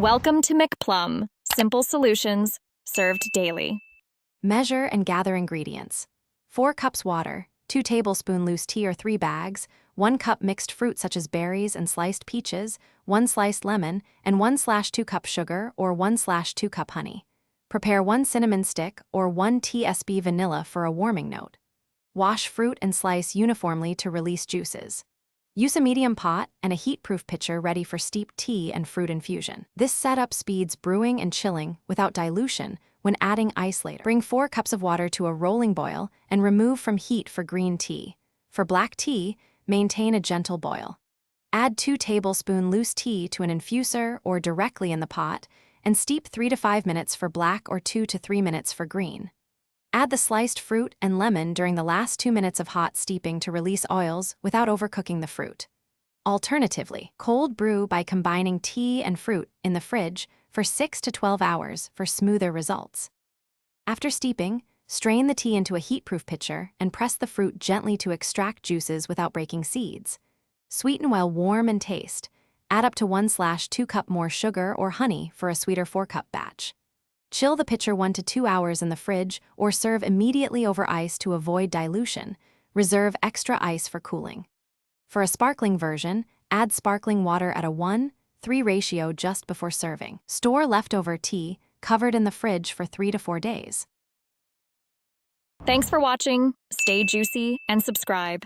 Welcome to McPlum, simple solutions served daily. Measure and gather ingredients. 4 cups water, 2 tablespoons loose tea or 3 bags, 1 cup mixed fruit such as berries and sliced peaches, 1 sliced lemon, and 1/2 cup sugar or 1/2 cup honey. Prepare 1 cinnamon stick or 1 tsp vanilla for a warming note. Wash fruit and slice uniformly to release juices. Use a medium pot and a heat-proof pitcher ready for steeped tea and fruit infusion. This setup speeds brewing and chilling without dilution when adding ice later. Bring 4 cups of water to a rolling boil and remove from heat for green tea. For black tea, maintain a gentle boil. Add 2 tablespoons loose tea to an infuser or directly in the pot and steep 3 to 5 minutes for black or 2 to 3 minutes for green. Add the sliced fruit and lemon during the last 2 minutes of hot steeping to release oils without overcooking the fruit. Alternatively, cold brew by combining tea and fruit in the fridge for 6 to 12 hours for smoother results. After steeping, strain the tea into a heat-proof pitcher and press the fruit gently to extract juices without breaking seeds. Sweeten while warm and taste. Add up to 1/2 cup more sugar or honey for a sweeter 4-cup batch. Chill the pitcher 1 to 2 hours in the fridge or serve immediately over ice to avoid dilution. Reserve extra ice for cooling. For a sparkling version, add sparkling water at a 1:3 ratio just before serving. Store leftover tea covered in the fridge for 3 to 4 days. Thanks for watching. Stay juicy and subscribe.